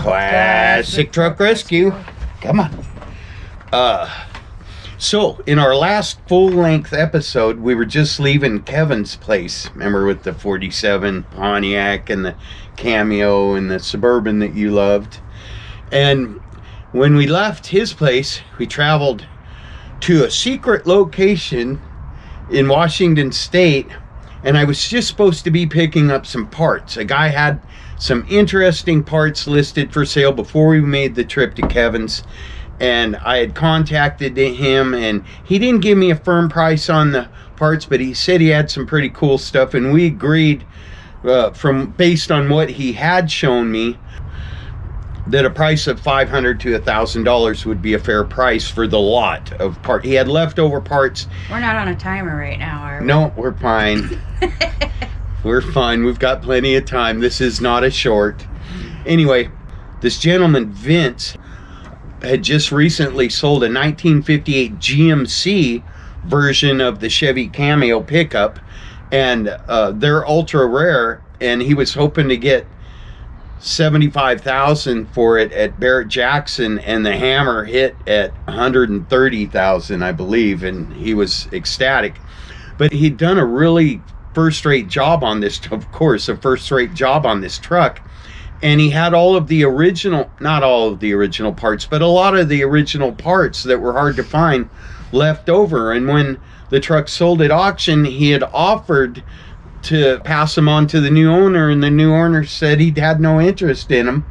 Classic Truck Rescue. Come on. So in our last full-length episode, we were just leaving Kevin's place. Remember, with the 47 Pontiac and the Cameo and the Suburban that you loved. And when we left his place, we traveled to a secret location in Washington State, and I was just supposed to be picking up some parts. A guy had some interesting parts listed for sale before we made the trip to Kevin's, and I had contacted him, and he didn't give me a firm price on the parts, but he said he had some pretty cool stuff, and we agreed based on what he had shown me that a price of $500 to $1,000 would be a fair price for the lot of parts. He had leftover parts. We're not on a timer right now, are we? No, we're fine. We're fine. We've got plenty of time. This is not a short. Anyway, this gentleman, Vince, had just recently sold a 1958 GMC version of the Chevy Cameo pickup, and they're ultra rare, and he was hoping to get $75,000 for it at Barrett Jackson, and the hammer hit at $130,000, I believe, and he was ecstatic. But he'd done a really first-rate job on this, of course, a first-rate job on this truck. And he had all of the original, not all of the original parts, but a lot of the original parts that were hard to find left over. And when the truck sold at auction, he had offered to pass them on to the new owner, and the new owner said he had no interest in them.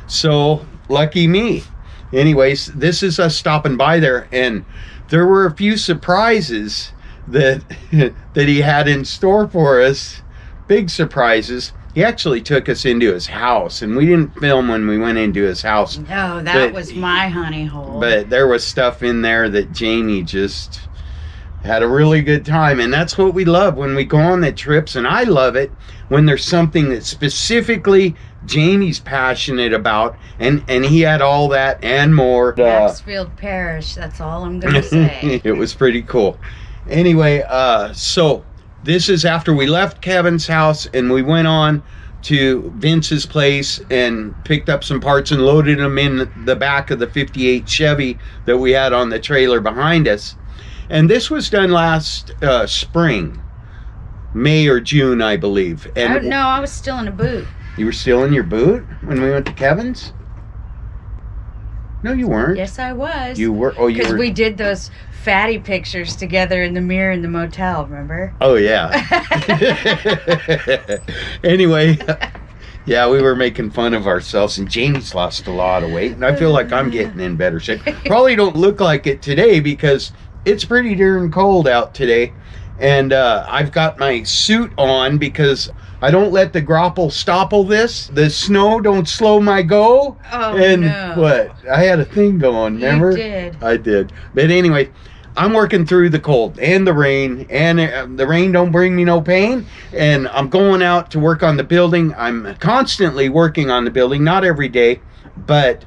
So lucky me. Anyways, this is us stopping by there, and there were a few surprises that that he had in store for us. Big surprises. He actually took us into his house, and we didn't film when we went into his house. No, that was my honey hole. But there was stuff in there that Jamie just had a really good time, and that's what we love when we go on the trips. And I love it when there's something that specifically Jamie's passionate about, and he had all that and more. Maxfield Parish, that's all I'm gonna say. It was pretty cool. Anyway, so this is after we left Kevin's house, and we went on to Vince's place and picked up some parts and loaded them in the back of the 58 Chevy that we had on the trailer behind us. And this was done last spring, May or June, I believe. And no, I was still in a boot. You were still in your boot when we went to Kevin's? No, you weren't. Yes, I was. You were. Oh, you were. Because we did those fatty pictures together in the mirror in the motel, remember? Oh, yeah. Anyway, yeah, we were making fun of ourselves, and Jamie's lost a lot of weight, and I feel like I'm getting in better shape. Probably don't look like it today because it's pretty darn cold out today, and I've got my suit on because I don't let the grapple stopple this. The snow don't slow my go. Oh, and no. What? I had a thing going, remember? You did. I did. But anyway, I'm working through the cold and the rain, and the rain don't bring me no pain, and I'm going out to work on the building. I'm constantly working on the building, not every day, but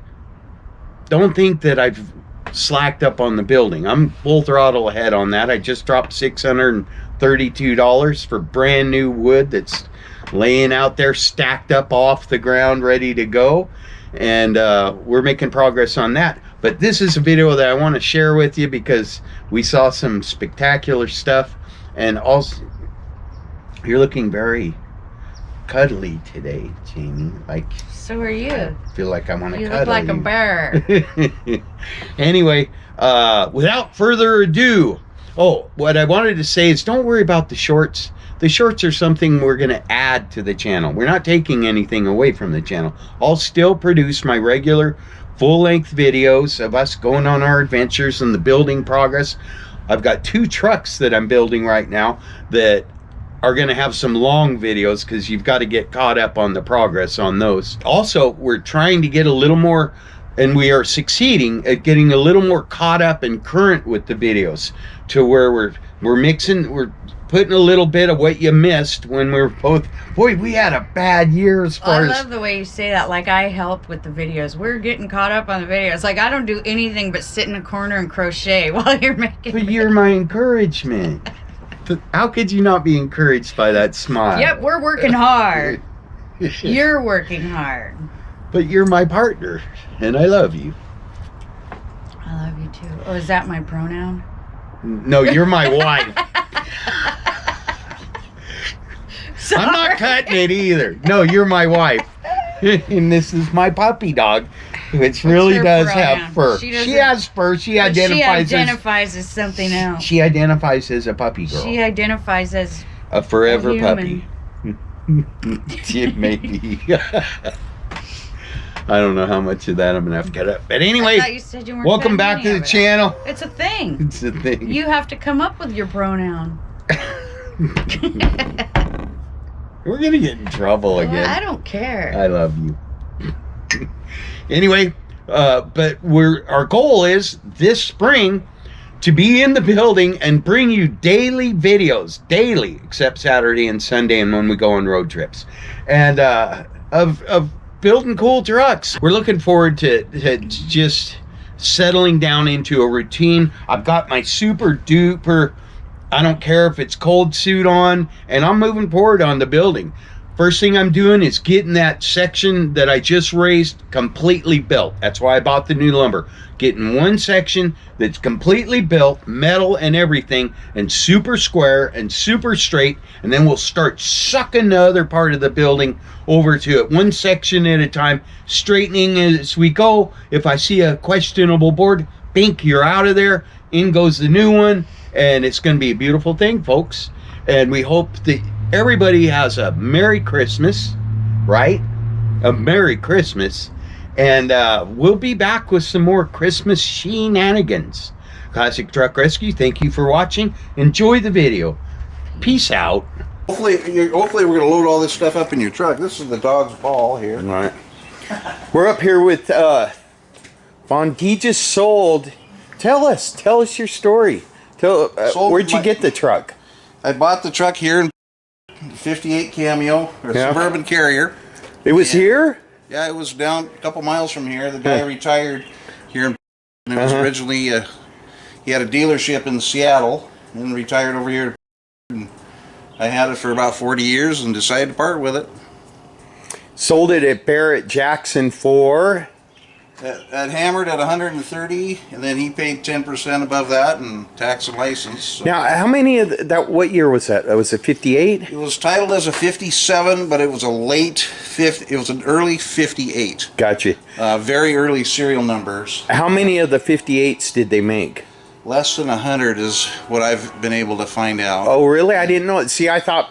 don't think that I've slacked up on the building. I'm full throttle ahead on that. I just dropped $632 for brand new wood that's laying out there, stacked up off the ground, ready to go, and we're making progress on that. But this is a video that I want to share with you because we saw some spectacular stuff, and also you're looking very cuddly today, Jamie. Like, so are you. I feel like I want to You cuddle look like a bear. Anyway, without further ado, what I wanted to say is don't worry about the shorts. The shorts are something we're going to add to the channel. We're not taking anything away from the channel. I'll still produce my regular full-length videos of us going on our adventures and the building progress. I've got 2 trucks that I'm building right now that are going to have some long videos because you've got to get caught up on the progress on those. Also, we're trying to get a little more, and we are succeeding at getting a little more caught up and current with the videos, to where we're putting a little bit of what you missed when we were both, boy, we had a bad year as far as... I love the way you say that, like I help with the videos. We're getting caught up on the videos. Like, I don't do anything but sit in a corner and crochet while you're making But videos. You're my encouragement. How could you not be encouraged by that smile? Yep, we're working hard. You're working hard. but you're my partner, and I love you. I love you too. Oh, is that my pronoun? No, you're my wife. Sorry. I'm not cutting it either. No, you're my wife. And this is my puppy dog, which really does pronoun? have fur. She has fur. She But identifies as something else. She identifies as a puppy girl. She identifies as a forever a puppy. It may be. I don't know how much of that I'm gonna have to cut up. But anyway, I thought you said you weren't welcome cutting back to any the of it. channel. It's a thing. It's a thing. You have to come up with your pronoun. We're gonna get in trouble Well, again. I don't care. I love you. Anyway, but our goal is this spring to be in the building and bring you daily videos, daily, except Saturday and Sunday and when we go on road trips, and of building cool trucks. We're looking forward to just settling down into a routine. I've got my super duper, I don't care if it's cold suit on, and I'm moving forward on the building. First thing I'm doing is getting that section that I just raised completely built. That's why I bought the new lumber. Getting one section that's completely built, metal and everything, and super square and super straight, and then we'll start sucking the other part of the building over to it, one section at a time, straightening as we go. If I see a questionable board, bink, you're out of there. In goes the new one, and it's going to be a beautiful thing, folks. And we hope that everybody has a Merry Christmas, right? A Merry Christmas. And we'll be back with some more Christmas shenanigans. Classic Truck Rescue, thank you for watching. Enjoy the video. Peace out. Hopefully we're going to load all this stuff up in your truck. This is the dog's ball here. All right. We're up here with Von D just sold. Tell us your story. Where'd you get the truck? I bought the truck here in 58 Cameo, or Suburban Carrier. It was here? Yeah, it was down a couple miles from here. The guy retired here in and it was originally, he had a dealership in Seattle and retired over here. And I had it for about 40 years and decided to part with it. Sold it at Barrett Jackson for? That hammered at 130, and then he paid 10% above that and tax and license. So. Now, how many of that? What year was that? Was it 58? It was titled as a 57, but it was a late 50. It was an early 58. Gotcha. Very early serial numbers. How many of the 58s did they make? Less than 100 is what I've been able to find out. Oh, really? I didn't know. See, I thought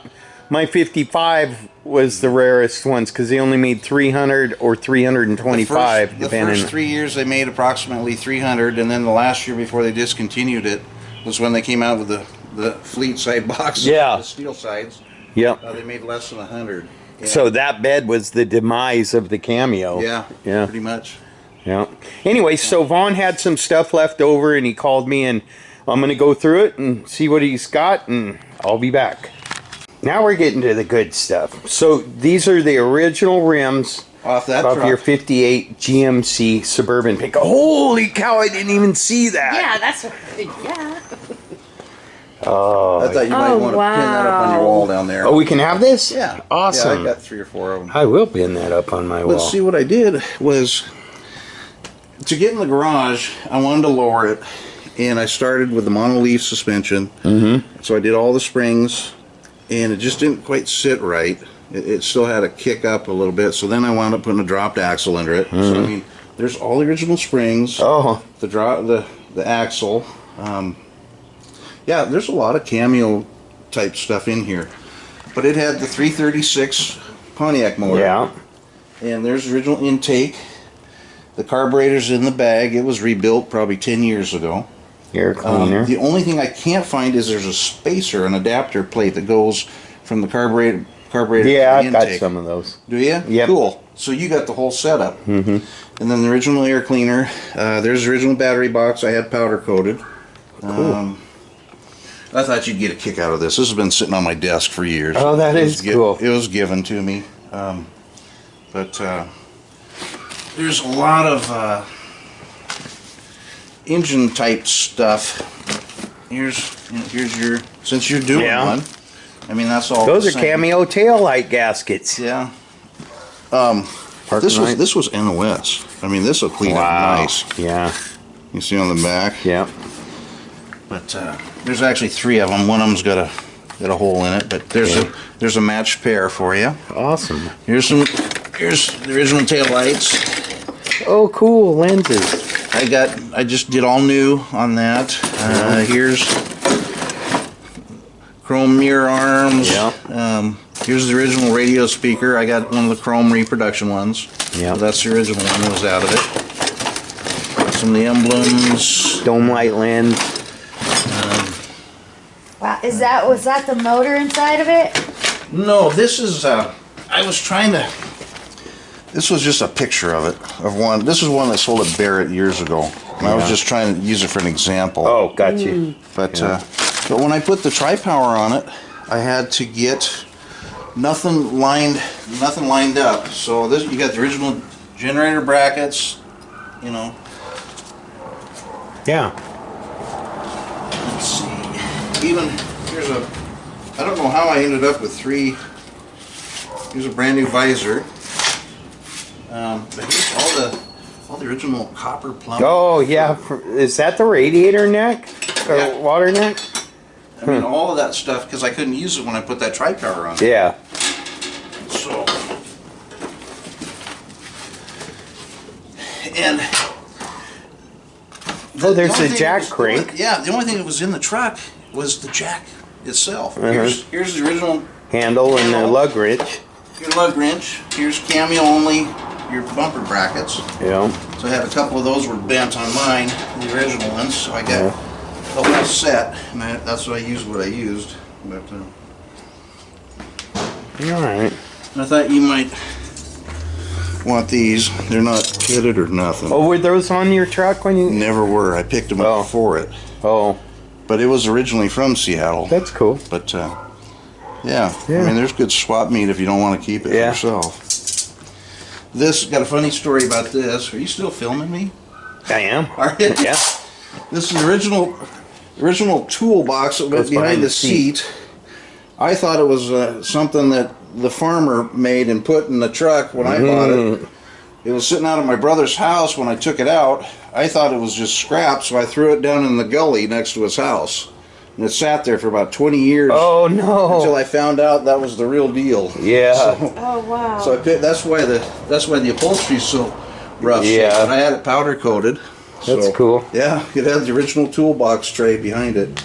my 55 was the rarest ones because they only made 300 or 325. The first 3 years they made approximately 300, and then the last year before they discontinued it was when they came out with the fleet side box, the steel sides. Yep. They made less than 100. Yeah. So that bed was the demise of the Cameo. Yeah. Pretty much. Yeah. Anyway, so Vaughn had some stuff left over, and he called me, and I'm going to go through it and see what he's got, and I'll be back. Now we're getting to the good stuff. So these are the original rims off your 58 GMC Suburban Pickup. Holy cow, I didn't even see that. Yeah, that's yeah. Oh, I thought you might want to pin that up on your wall down there. Oh, we can have this? Yeah. Awesome. Yeah, I got 3 or 4 of them. I will pin that up on my wall. Let's see, what I did was, to get in the garage, I wanted to lower it, and I started with the monoleaf suspension. So I did all the springs, and it just didn't quite sit right. It still had to kick up a little bit, so then I wound up putting a dropped axle under it. So I mean, there's all the original springs, the axle. Yeah, there's a lot of Cameo type stuff in here, but it had the 336 Pontiac motor. Yeah. And there's the original intake. The carburetor's in the bag. It was rebuilt probably 10 years ago. Air cleaner. The only thing I can't find is there's a spacer, an adapter plate that goes from the carburetor yeah, to I've the got intake. some of those. Do you? Yep. Cool. So you got the whole setup. And then the original air cleaner. There's the original battery box. I had powder coated. Cool. I thought you'd get a kick out of this. This has been sitting on my desk for years. Oh, that is cool. It was given to me. But there's a lot of engine type stuff. Here's your, since you're doing one, I mean, that's all. Those are Cameo taillight gaskets. Yeah. This was NOS. I mean, this will clean up nice. Yeah. You see on the back. Yeah. But there's actually 3 of them. One of them's got a hole in it, but there's a matched pair for you. Awesome. Here's the original tail lights. Oh, cool lenses. I just did all new on that. Here's chrome mirror arms. Yeah. Here's the original radio speaker. I got one of the chrome reproduction ones. Yeah. So that's the original one that was out of it. Some of the emblems. Dome light lens. Wow, was that the motor inside of it? No, this is, I was trying to, this was just a picture of it, of one. This is one I sold at Barrett years ago. And I was just trying to use it for an example. Oh, got you. But when I put the tri-power on it, I had to get nothing lined up. So this, you got the original generator brackets, you know. Yeah. Let's see. Even I don't know how I ended up with 3. Here's a brand new visor. But here's all the original copper plumbing. Oh, yeah. Is that the radiator neck? Or Yeah. water neck? I mean, all of that stuff, because I couldn't use it when I put that tri-power on. Yeah. So, and there's a jack crank. Yeah, the only thing that was in the truck was the jack itself. Here's the original handle and the lug wrench. Your lug wrench. Here's cameo only, your bumper brackets. Yeah. So I had a couple of those were bent on mine, the original ones. So I got the whole set, and that's what I used. But all right. I thought you might want these. They're not kitted or nothing. Oh, were those on your truck when you? Never were. I picked them up for it. Oh. But it was originally from Seattle. That's cool. But yeah. I mean, there's good swap meat if you don't want to keep it for yourself. This got a funny story about this. Are you still filming me? I am. Are you? Yeah. This is the original toolbox that went behind the seat. I thought it was something that the farmer made and put in the truck when I bought it. It was sitting out at my brother's house when I took it out. I thought it was just scrap, so I threw it down in the gully next to his house. And it sat there for about 20 years. Oh, no. Until I found out that was the real deal. Yeah. So, oh, wow. So that's why the upholstery's so rough. Yeah. And I had it powder coated. That's cool. Yeah, it had the original toolbox tray behind it.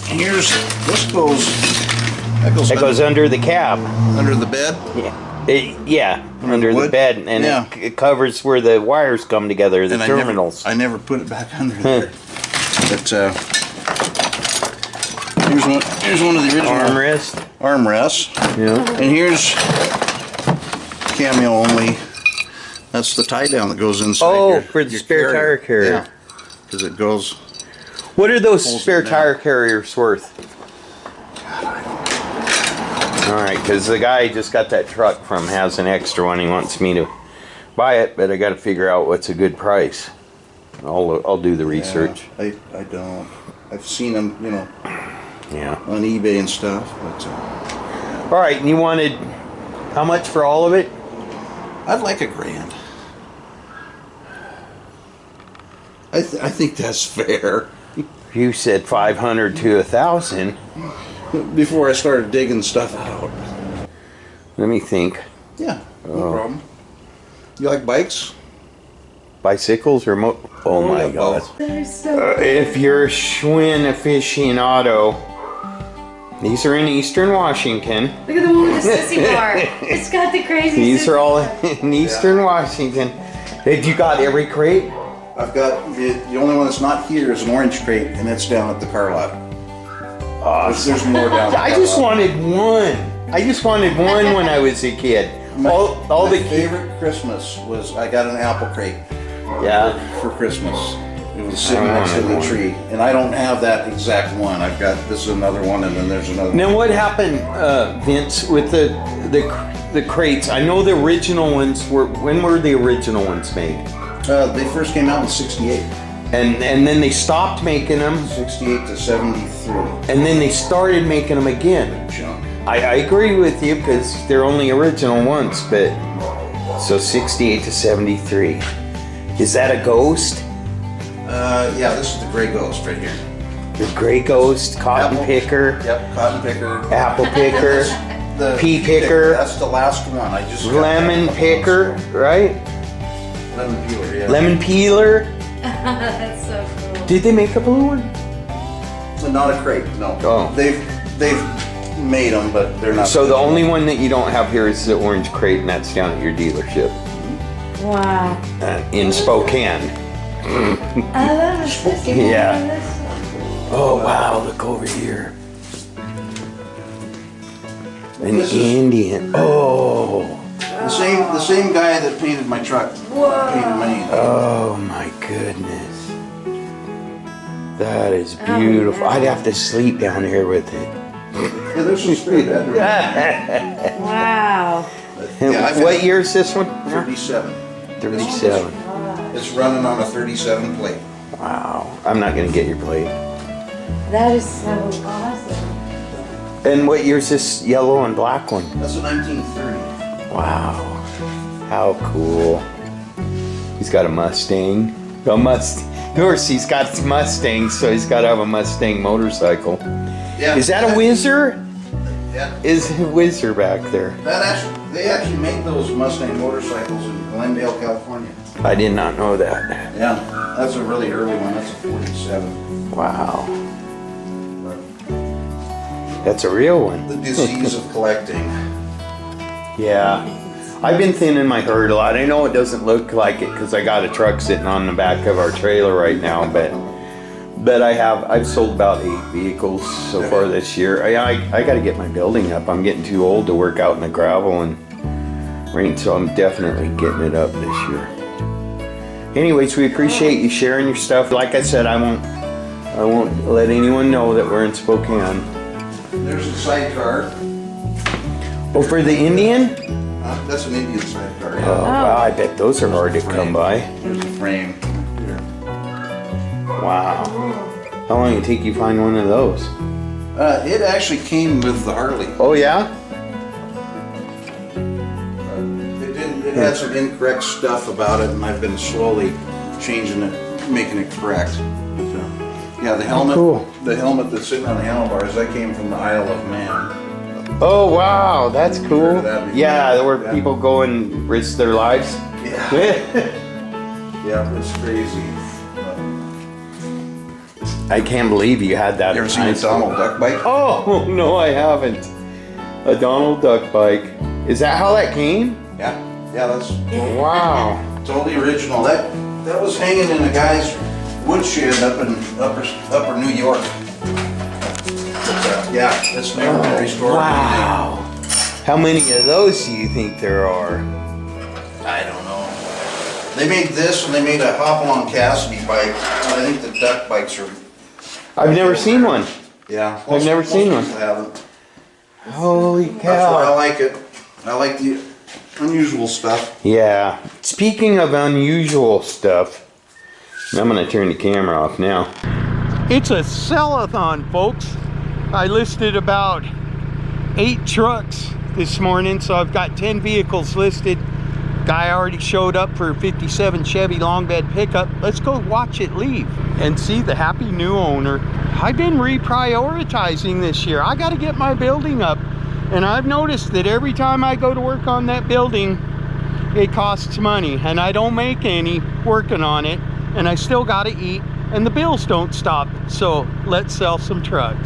This goes under the cab. Under the bed? Yeah. Under the bed, and it covers where the wires come together, the terminals. I never put it back under there. But here's one of the original armrests. Yeah. And here's cameo only. That's the tie down that goes inside. For the spare tire carrier. Yeah, because it goes. What are those spare tire carriers worth? All right, because the guy just got that truck from has an extra one. He wants me to buy it, but I got to figure out what's a good price. I'll do the research. I don't. I've seen them, on eBay and stuff. But all right, and you wanted how much for all of it? I'd like $1,000. I think that's fair. You said 500 to 1,000. Before I started digging stuff out. Let me think. Yeah, no problem. You like bikes? Bicycles or oh my God. So if you're a Schwinn aficionado, these are in Eastern Washington. look at the one with the sissy bar. It's got the crazy These sissy are all bar. in Eastern Washington. Have you got every crate? I've the only one that's not here is an orange crate, and it's down at the car lot. There's more down there. I just wanted one. I just wanted one when I was a kid. All the favorite Christmas was I got an apple crate. Yeah. For Christmas. It was sitting next to the tree, and I don't have that exact one. I've got this is another one, and then there's another. Now what happened, Vince, with the crates? I know the original ones were. When were the original ones made? They first came out in '68. And then they stopped making them. 68 to 73. And then they started making them again. Junk. I agree with you because they're only original ones, but So 68 to 73. Is that a Ghost? Yeah, this is the gray Ghost right here. The gray Ghost, cotton picker, Yep, cotton picker. apple picker, The pea picker. That's the last one. I just got lemon that. picker, right? Lemon peeler, yeah. Lemon peeler. That's so cool. Did they make a blue one? Not a crate, no. Oh. They've made them, but they're not. So the only one that you don't have here is the orange crate, and that's down at your dealership Wow. in Spokane. Yeah. Oh wow! Look over here. An Indian. Oh. The same guy that painted my truck. Painted mine. Oh my goodness. That is beautiful. I'd have to sleep down here with it. Yeah, there's some spare bedroom. Wow. Yeah, What year is this one? 37. 37. It's running on a 37 plate. Wow. I'm not gonna get your plate. That is so awesome. And what year is this yellow and black one? That's a 1930. Wow. How cool. He's got a Mustang. A Mustang. Of course, he's got Mustangs, so he's got to have a Mustang motorcycle. Yeah. Is that a Whizzer? Yeah. Is a Whizzer back there? They actually make those Mustang motorcycles in Glendale, California. I did not know that. Yeah, that's a really early one. That's a 47. Wow. That's a real one. The disease of collecting. Yeah. I've been thinning my herd a lot. I know it doesn't look like it because I got a truck sitting on the back of our trailer right now, but I've sold about 8 vehicles so far this year. I got to get my building up. I'm getting too old to work out in the gravel and rain, so I'm definitely getting it up this year. Anyways, we appreciate you sharing your stuff. Like I said, I won't let anyone know that we're in Spokane. There's a sidecar. Oh, for the Indian? That's an Indian sidecar. Oh, Yeah. wow, I bet those are hard to come by. There's the frame. Here. Wow. How long did it take you to find one of those? It actually came with the Harley. Oh, yeah? It had some incorrect stuff about it, and I've been slowly changing it, making it correct. So, yeah, the helmet. cool. The helmet that's sitting on the handlebars, that came from the Isle of Man. Oh, wow, that's cool. That'd be Yeah, cool. where Yeah. people go and risk their lives. Yeah. Yeah, it's crazy. I can't believe you had that. You ever in seen high a school. Donald Duck bike? Oh, no, I haven't. A Donald Duck bike. Is that how that came? Yeah, that's Wow. totally original. That was hanging in a guy's woodshed up in upper New York. But, yeah, it's never been restored. Wow. How many of those do you think there are? I don't know. They made this and they made a Hopalong Cassidy bike. I think the duck bikes are. I've never seen one. Yeah, I've never seen one. people haven't. Holy That's why I cow. like it. I like the unusual stuff. Yeah. Speaking of unusual stuff, I'm going to turn the camera off now. It's a sell-a-thon, folks. I listed about 8 trucks this morning, so I've got 10 vehicles listed. Guy already showed up for a 57 Chevy long bed pickup. Let's go watch it leave and see the happy new owner. I've been reprioritizing this year. I got to get my building up, and I've noticed that every time I go to work on that building, it costs money, and I don't make any working on it, and I still got to eat, and the bills don't stop. So let's sell some trucks.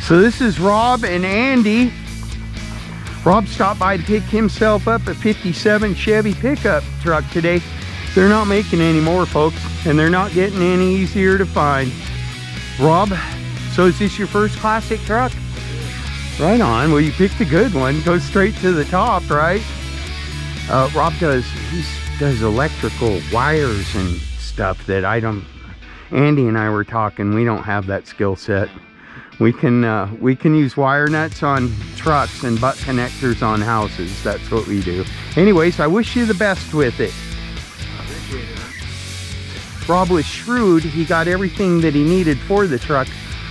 So this is Rob and Andy. Rob stopped by to pick himself up a 57 Chevy pickup truck today. They're not making any more, folks, and they're not getting any easier to find. Rob, so is this your first classic truck? Right on. Well, you picked a good one. Goes straight to the top, right? Rob does electrical wires and stuff that I don't. Andy and I were talking. We don't have that skill set. We can use wire nuts on trucks and butt connectors on houses. That's what we do. Anyways, I wish you the best with it. Rob was shrewd. He got everything that he needed for the truck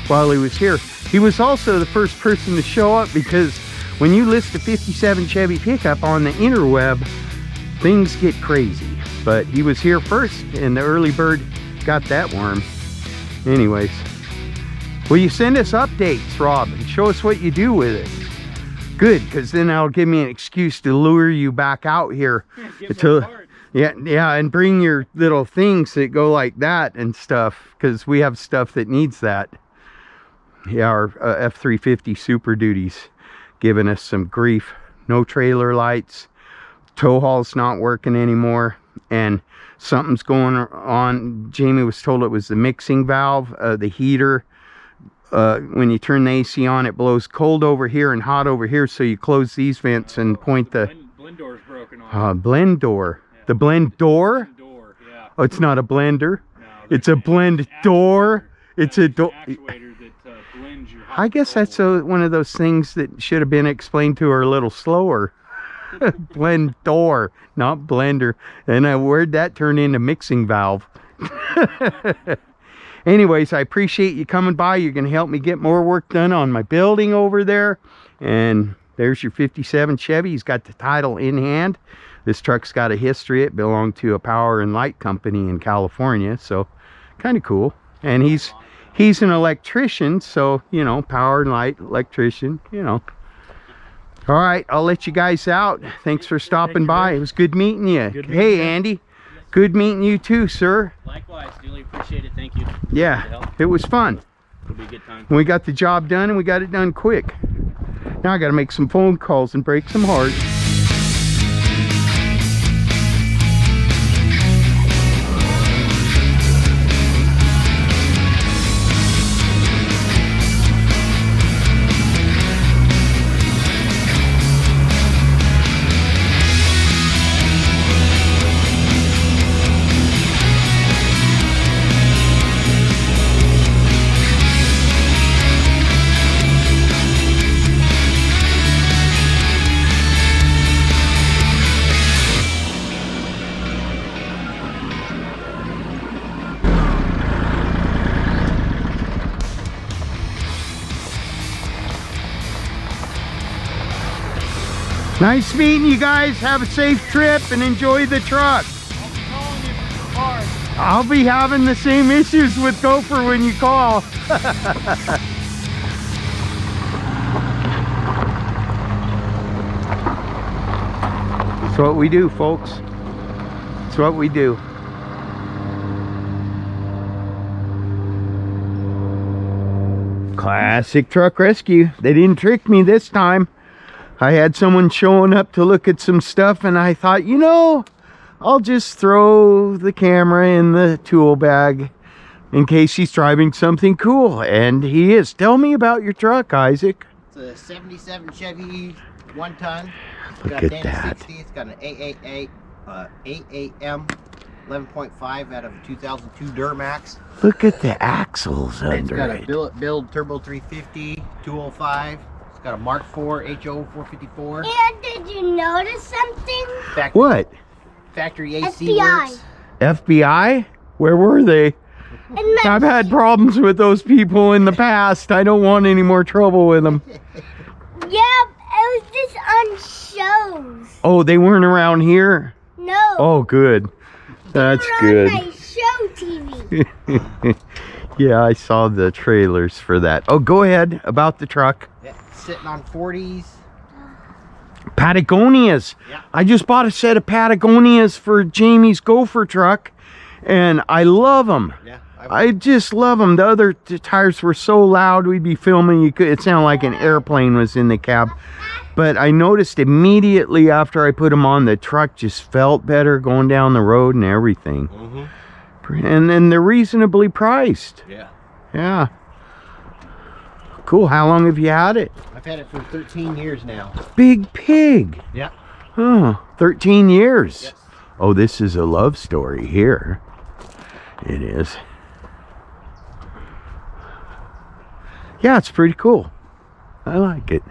while he was here. He was also the first person to show up, because when you list a 57 Chevy pickup on the interweb, things get crazy. But he was here first, and the early bird got that worm. Anyways, will you send us updates, Rob, and show us what you do with it? Good, because then that'll give me an excuse to lure you back out here. Yeah, and bring your little things that go like that and stuff, because we have stuff that needs that. Yeah, our F-350 Super Duty's giving us some grief. No trailer lights, tow haul's not working anymore, and something's going on. Jamie was told it was the mixing valve, the heater. When you turn the AC on, it blows cold over here and hot over here, so you close these vents and point the blend door's broken on. Blend door. The blend door? Yeah. Oh, it's not a blender. No, it's a blend door. It's a door. Actuator that blends your hot I guess cold. that's one of those things that should have been explained to her a little slower. Blend door, not blender. And where'd that turn into mixing valve? Anyways, I appreciate you coming by. You're going to help me get more work done on my building over there. And there's your 57 Chevy. He's got the title in hand. This truck's got a history. It belonged to a power and light company in California, so kind of cool. And he's an electrician, so, you know, power and light electrician, you know. All right, I'll let you guys out. Thanks for stopping by. It was good meeting you. Hey, Andy. Good meeting you too, sir. Likewise, duly appreciate it. Thank you. Yeah, it was fun. It'll be a good time. We got the job done, and we got it done quick. Now I got to make some phone calls and break some hearts. Nice meeting you guys. Have a safe trip and enjoy the truck. I'll be having the same issues with Gopher when you call. That's what we do, folks. That's what we do. Classic truck rescue. They didn't trick me this time. I had someone showing up to look at some stuff, and I thought, you know, I'll just throw the camera in the tool bag in case he's driving something cool. And he is. Tell me about your truck, Isaac. It's a 77 Chevy 1-ton. Look Got at Dan that. 60. It's got an 8AM 11.5 out of a 2002 Duramax. Look at the axles It's under got it. a build Turbo 350 205. It's got a Mark IV HO 454. And did you notice something? What? Factory AC FBI. works. FBI? Where were they? And I've had problems with those people in the past. I don't want any more trouble with them. yeah, it was just on shows. Oh, they weren't around here? No. Oh, good. That's they were good. on my show TV. Yeah, I saw the trailers for that. Oh, go ahead about the truck. Yeah, sitting on 40s. Patagonias. Yeah. I just bought a set of Patagonias for Jamie's Gopher truck, and I love them. Yeah. I just love them. The other tires were so loud, we'd be filming. It sounded like an airplane was in the cab. But I noticed immediately after I put them on, the truck just felt better going down the road and everything. And then they're reasonably priced. Yeah. Yeah. Cool. How long have you had it? I've had it for 13 years now. Big pig. Yeah. Huh, 13 years. Yes. Oh, this is a love story here. It is. Yeah, it's pretty cool. I like it.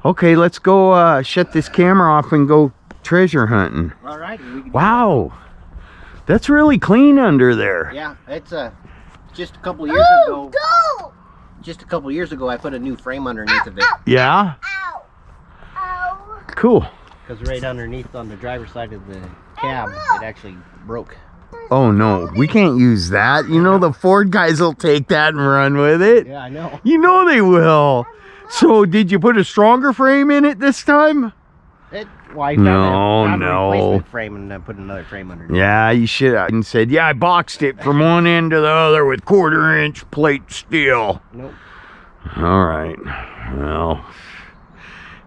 Okay, let's go shut this camera off and go treasure hunting. All right. Wow. That's really clean under there. Yeah, it's just a couple years ago. Go! Just a couple years ago, I put a new frame underneath of it Yeah? Ow! Ow! Cool. because right underneath on the driver's side of the cab, it actually broke. Oh no, we can't use that. You know the Ford guys will take that and run with it. Yeah, I know. You know they will. So did you put a stronger frame in it this time? Well, I No, found a no. replacement frame and I put another frame underneath. Yeah, you should have and said, yeah, I boxed it from one end to the other with 1/4-inch plate steel. Nope. All right. Well,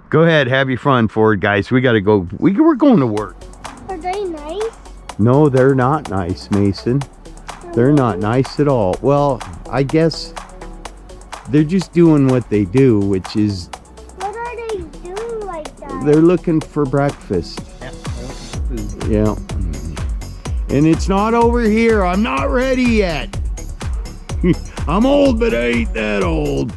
go ahead, have your fun, Ford guys. We got to go. We're going to work. Are they nice? No, they're not nice, Mason. They're not nice at all. Well, I guess they're just doing what they do, which is What are they doing like that? they're looking for breakfast. Yeah, food. Yeah. And it's not over here. I'm not ready yet. I'm old, but I ain't that old.